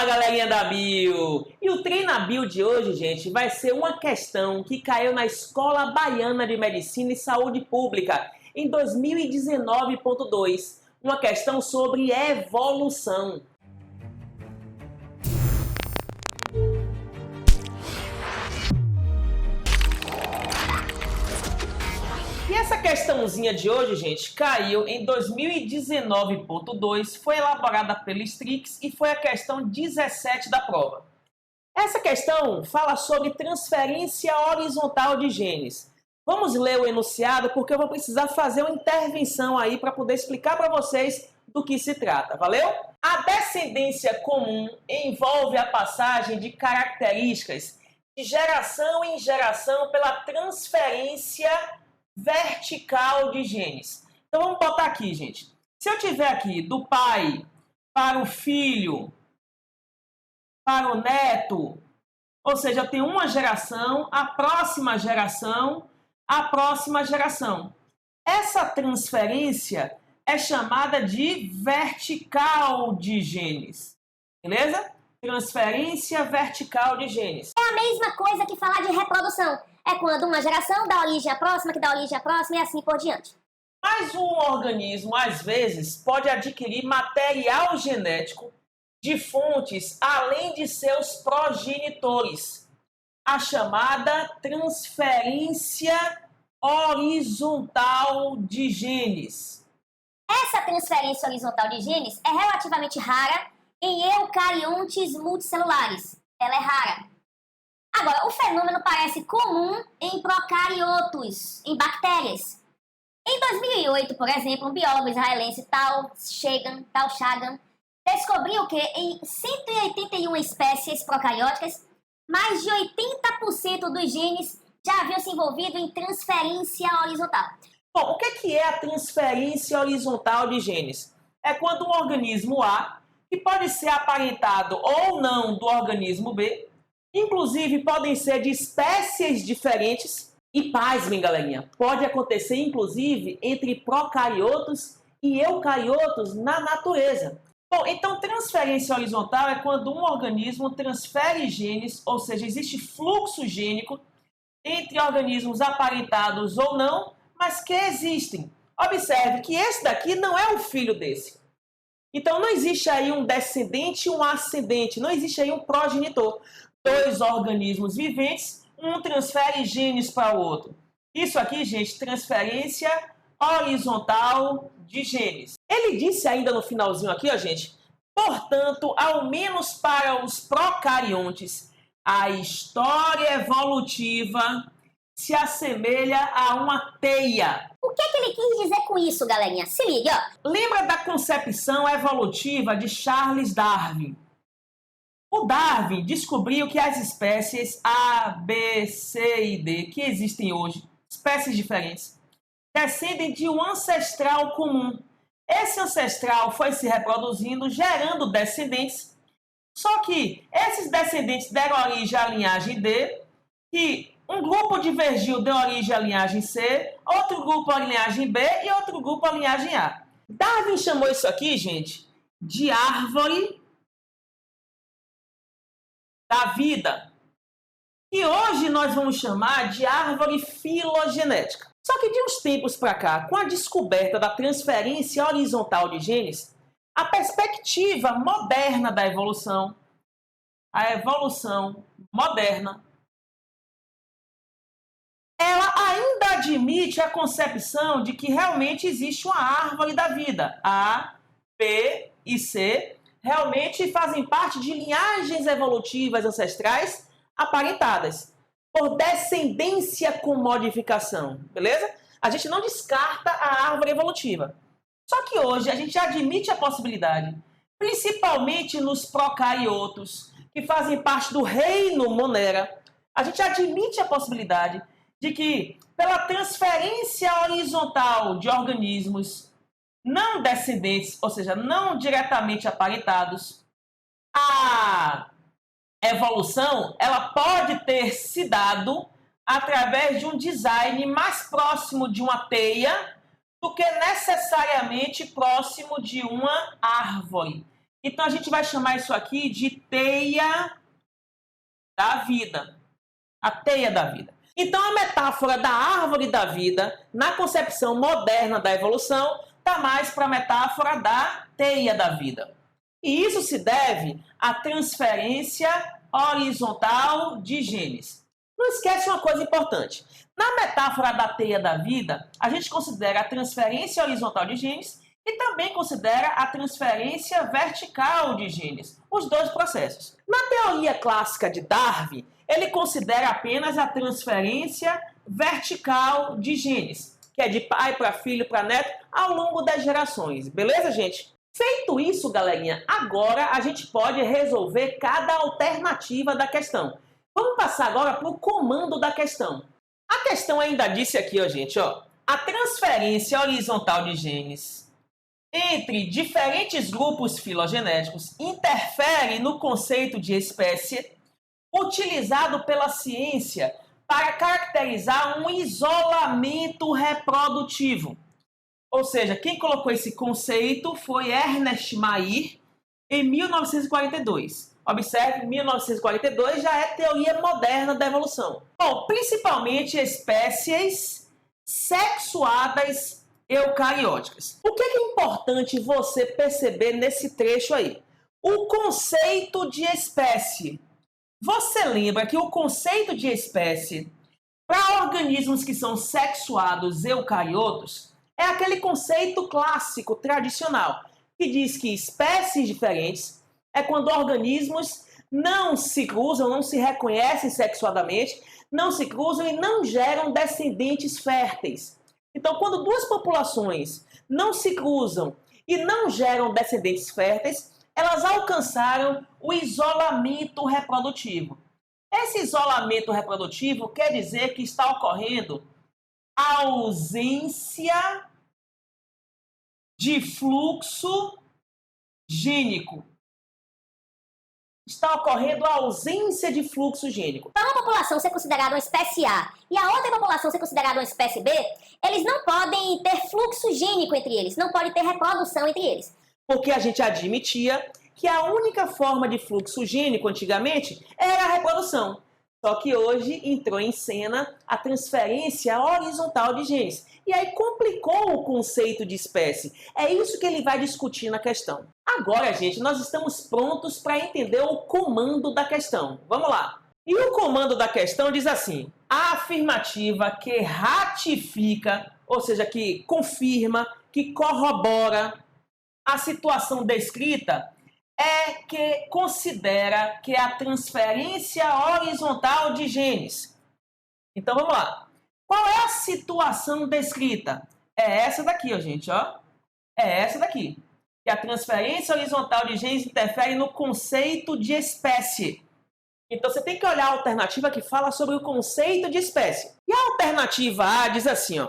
Fala, galerinha da Bio! E o Treinabio de hoje, gente, vai ser uma questão que caiu na Escola Baiana de Medicina e Saúde Pública em 2019.2. Uma questão sobre evolução. E essa questãozinha de hoje, gente, caiu em 2019.2, foi elaborada pelo Strix e foi a questão 17 da prova. Essa questão fala sobre transferência horizontal de genes. Vamos ler o enunciado porque eu vou precisar fazer uma intervenção aí para poder explicar para vocês do que se trata, valeu? A descendência comum envolve a passagem de características de geração em geração pela transferência vertical de genes. Então vamos botar aqui, gente. Se eu tiver aqui do pai para o filho, para o neto, ou seja, eu tenho uma geração, a próxima geração, a próxima geração. Essa transferência é chamada de vertical de genes. Beleza? Transferência vertical de genes. É a mesma coisa que falar de reprodução. É quando uma geração dá origem à próxima, que dá origem à próxima e assim por diante. Mas um organismo, às vezes, pode adquirir material genético de fontes além de seus progenitores. A chamada transferência horizontal de genes. Essa transferência horizontal de genes é relativamente rara em eucariontes multicelulares. Ela é rara. Agora, o fenômeno parece comum em procariotos, em bactérias. Em 2008, por exemplo, um biólogo israelense, Tal Shagan, descobriu que em 181 espécies procarióticas, mais de 80% dos genes já haviam se envolvido em transferência horizontal. Bom, o que é a transferência horizontal de genes? É quando um organismo A, que pode ser aparentado ou não do organismo B, inclusive podem ser de espécies diferentes, e pasmem, galerinha, pode acontecer inclusive entre procariotos e eucariotos na natureza. Bom, então transferência horizontal é quando um organismo transfere genes, ou seja, existe fluxo gênico entre organismos aparentados ou não, mas que existem. Observe que esse daqui não é o filho desse. Então não existe aí um descendente e um ascendente, não existe aí um progenitor. Dois organismos viventes, um transfere genes para o outro. Isso aqui, gente, transferência horizontal de genes. Ele disse ainda no finalzinho aqui, ó, gente, portanto, ao menos para os procariontes, a história evolutiva se assemelha a uma teia. O que ele quis dizer com isso, galerinha? Se liga, ó. Lembra da concepção evolutiva de Charles Darwin? O Darwin descobriu que as espécies A, B, C e D que existem hoje, espécies diferentes, descendem de um ancestral comum. Esse ancestral foi se reproduzindo, gerando descendentes. Só que esses descendentes deram origem à linhagem D, que um grupo divergiu, deu origem à linhagem C, outro grupo à linhagem B e outro grupo à linhagem A. Darwin chamou isso aqui, gente, de árvore da vida, que hoje nós vamos chamar de árvore filogenética. Só que de uns tempos para cá, com a descoberta da transferência horizontal de genes, a perspectiva moderna da evolução, a evolução moderna, ela ainda admite a concepção de que realmente existe uma árvore da vida. A, B e C realmente fazem parte de linhagens evolutivas ancestrais aparentadas por descendência com modificação, beleza? A gente não descarta a árvore evolutiva. Só que hoje a gente admite a possibilidade, principalmente nos procariotos, que fazem parte do reino Monera, a gente admite a possibilidade de que, pela transferência horizontal de organismos não descendentes, ou seja, não diretamente aparentados, a evolução ela pode ter se dado através de um design mais próximo de uma teia do que necessariamente próximo de uma árvore. Então, a gente vai chamar isso aqui de teia da vida. A teia da vida. Então, a metáfora da árvore da vida, na concepção moderna da evolução, está mais para a metáfora da teia da vida. E isso se deve à transferência horizontal de genes. Não esquece uma coisa importante. Na metáfora da teia da vida, a gente considera a transferência horizontal de genes e também considera a transferência vertical de genes, os dois processos. Na teoria clássica de Darwin, ele considera apenas a transferência vertical de genes, que é de pai para filho para neto ao longo das gerações. Beleza, gente? Feito isso, galerinha, agora a gente pode resolver cada alternativa da questão. Vamos passar agora para o comando da questão. A questão ainda disse aqui, ó, gente, ó, a transferência horizontal de genes entre diferentes grupos filogenéticos interfere no conceito de espécie utilizado pela ciência para caracterizar um isolamento reprodutivo. Ou seja, quem colocou esse conceito foi Ernest Mayr, em 1942. Observe, 1942 já é teoria moderna da evolução. Bom, principalmente espécies sexuadas eucarióticas. O que é importante você perceber nesse trecho aí? O conceito de espécie. Você lembra que o conceito de espécie para organismos que são sexuados eucariotos é aquele conceito clássico, tradicional, que diz que espécies diferentes é quando organismos não se cruzam, não se reconhecem sexuadamente, não se cruzam e não geram descendentes férteis. Então, quando duas populações não se cruzam e não geram descendentes férteis, elas alcançaram o isolamento reprodutivo. Esse isolamento reprodutivo quer dizer que está ocorrendo a ausência de fluxo gênico. Está ocorrendo a ausência de fluxo gênico. Para uma população ser considerada uma espécie A e a outra população ser considerada uma espécie B, eles não podem ter fluxo gênico entre eles, não pode ter reprodução entre eles. Porque a gente admitia que a única forma de fluxo gênico antigamente era a reprodução. Só que hoje entrou em cena a transferência horizontal de genes. E aí complicou o conceito de espécie. É isso que ele vai discutir na questão. Agora, gente, nós estamos prontos para entender o comando da questão. Vamos lá. E o comando da questão diz assim: a afirmativa que ratifica, ou seja, que confirma, que corrobora a situação descrita, é que considera que a transferência horizontal de genes. Então, vamos lá. Qual é a situação descrita? É essa daqui, ó, gente, ó. É essa daqui. Que a transferência horizontal de genes interfere no conceito de espécie. Então, você tem que olhar a alternativa que fala sobre o conceito de espécie. E a alternativa A diz assim, ó,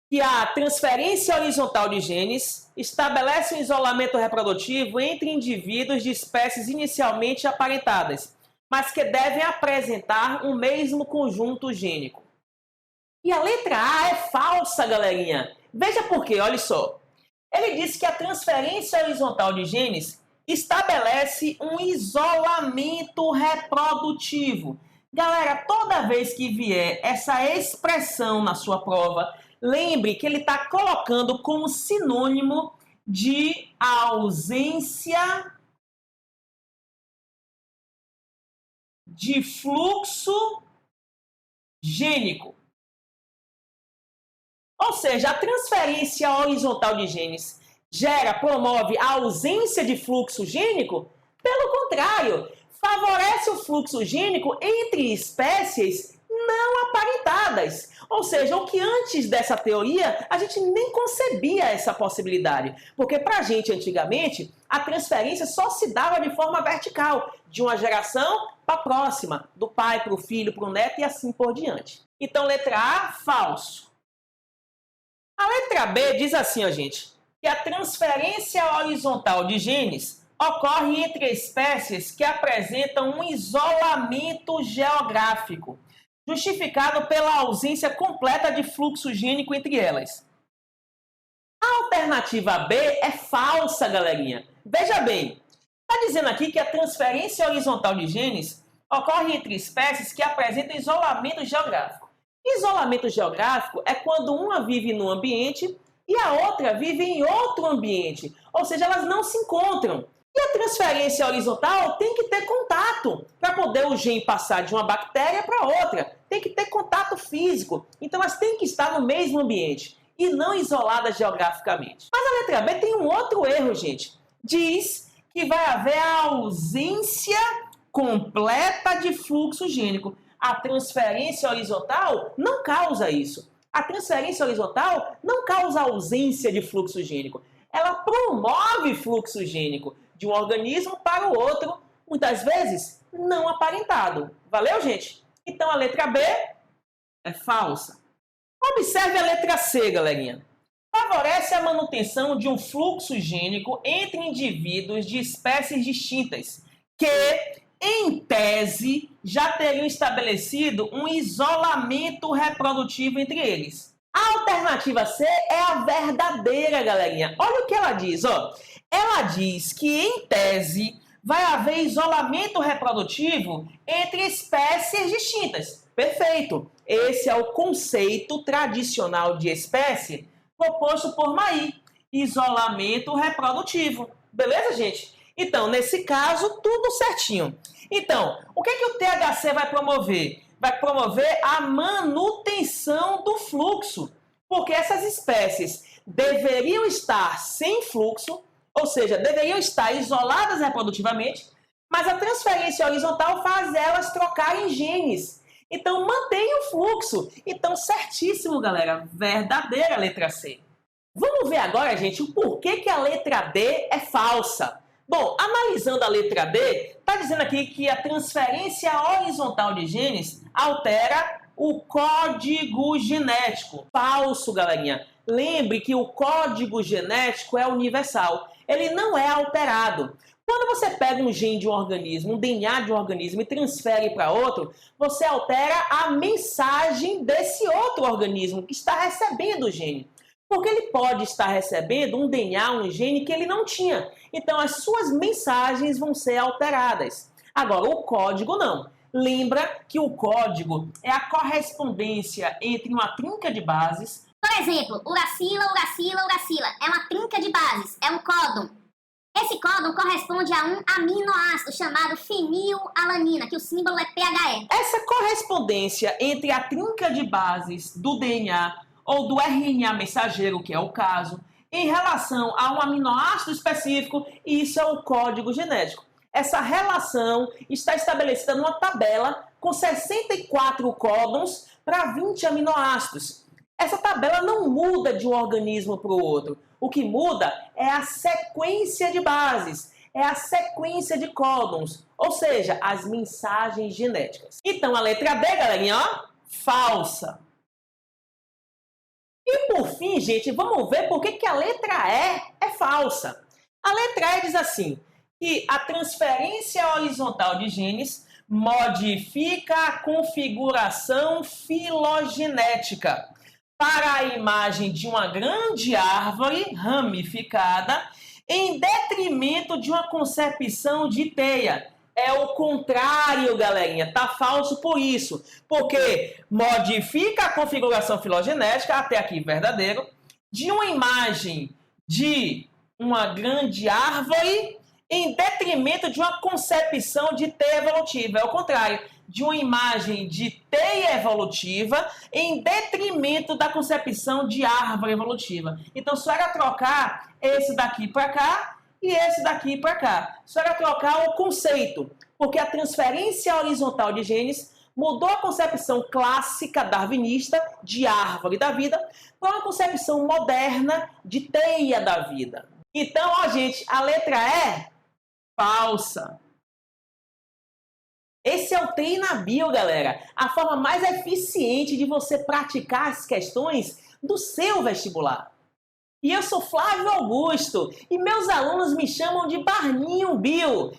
que a transferência horizontal de genes estabelece um isolamento reprodutivo entre indivíduos de espécies inicialmente aparentadas, mas que devem apresentar o mesmo conjunto gênico. E a letra A é falsa, galerinha. Veja por quê, olha só. Ele diz que a transferência horizontal de genes estabelece um isolamento reprodutivo. Galera, toda vez que vier essa expressão na sua prova, lembre que ele está colocando como sinônimo de ausência de fluxo gênico. Ou seja, a transferência horizontal de genes promove a ausência de fluxo gênico? Pelo contrário, favorece o fluxo gênico entre espécies não aparentadas. Ou seja, o que antes dessa teoria, a gente nem concebia essa possibilidade. Porque para a gente, antigamente, a transferência só se dava de forma vertical, de uma geração para a próxima, do pai para o filho, para o neto e assim por diante. Então, letra A, falso. A letra B diz assim, ó, gente, que a transferência horizontal de genes ocorre entre espécies que apresentam um isolamento geográfico, justificado pela ausência completa de fluxo gênico entre elas. A alternativa B é falsa, galerinha. Veja bem, Está dizendo aqui que a transferência horizontal de genes ocorre entre espécies que apresentam isolamento geográfico. Isolamento geográfico é quando uma vive num ambiente e a outra vive em outro ambiente, ou seja, elas não se encontram. E a transferência horizontal tem que ter contato para poder o gene passar de uma bactéria para outra. Tem que ter contato físico. Então elas têm que estar no mesmo ambiente e não isoladas geograficamente. Mas a letra B tem um outro erro, gente. Diz que vai haver a ausência completa de fluxo gênico. A transferência horizontal não causa isso. A transferência horizontal não causa ausência de fluxo gênico. Ela promove fluxo gênico de um organismo para o outro, muitas vezes não aparentado. Valeu, gente? Então a letra B é falsa. Observe a letra C, galerinha. Favorece a manutenção de um fluxo gênico entre indivíduos de espécies distintas, que, em tese, já teriam estabelecido um isolamento reprodutivo entre eles. A alternativa C é a verdadeira, galerinha. Olha o que ela diz, ó. Ela diz que, em tese, vai haver isolamento reprodutivo entre espécies distintas. Perfeito. Esse é o conceito tradicional de espécie proposto por Mayr. Isolamento reprodutivo. Beleza, gente? Então, nesse caso, tudo certinho. Então, o que o THC vai promover? Vai promover a manutenção do fluxo, porque essas espécies deveriam estar sem fluxo, ou seja, deveriam estar isoladas reprodutivamente, mas a transferência horizontal faz elas trocarem genes. Então, mantém o fluxo. Então, certíssimo, galera. Verdadeira a letra C. Vamos ver agora, gente, o porquê que a letra D é falsa. Bom, analisando a letra D, está dizendo aqui que a transferência horizontal de genes altera o código genético. Falso, galerinha. Lembre que o código genético é universal. Ele não é alterado. Quando você pega um gene de um organismo, um DNA de um organismo e transfere para outro, você altera a mensagem desse outro organismo que está recebendo o gene. Porque ele pode estar recebendo um DNA, um gene que ele não tinha. Então, as suas mensagens vão ser alteradas. Agora, o código não. Lembra que o código é a correspondência entre uma trinca de bases. Por exemplo, uracila, uracila, uracila. É uma trinca de bases, é um códon. Esse códon corresponde a um aminoácido chamado fenilalanina, que o símbolo é PHE. Essa correspondência entre a trinca de bases do DNA ou do RNA mensageiro, que é o caso, em relação a um aminoácido específico, isso é o código genético. Essa relação está estabelecida numa tabela com 64 códons para 20 aminoácidos. Essa tabela não muda de um organismo para o outro. O que muda é a sequência de bases, é a sequência de códons, ou seja, as mensagens genéticas. Então, a letra D, galerinha, ó, falsa. E por fim, gente, vamos ver por que a letra E é falsa. A letra E diz assim, que a transferência horizontal de genes modifica a configuração filogenética para a imagem de uma grande árvore ramificada em detrimento de uma concepção de teia. É o contrário, galerinha. Tá falso por isso. Porque modifica a configuração filogenética, até aqui verdadeiro, de uma imagem de uma grande árvore em detrimento de uma concepção de teia evolutiva. É o contrário. De uma imagem de teia evolutiva em detrimento da concepção de árvore evolutiva. Então, só era trocar esse daqui para cá e esse daqui para cá. Só era trocar o conceito, porque a transferência horizontal de genes mudou a concepção clássica darwinista de árvore da vida para uma concepção moderna de teia da vida. Então, ó, gente, a letra E, falsa. Esse é o Treinabio, galera. A forma mais eficiente de você praticar as questões do seu vestibular. E eu sou Flávio Augusto e meus alunos me chamam de Barninho Bio.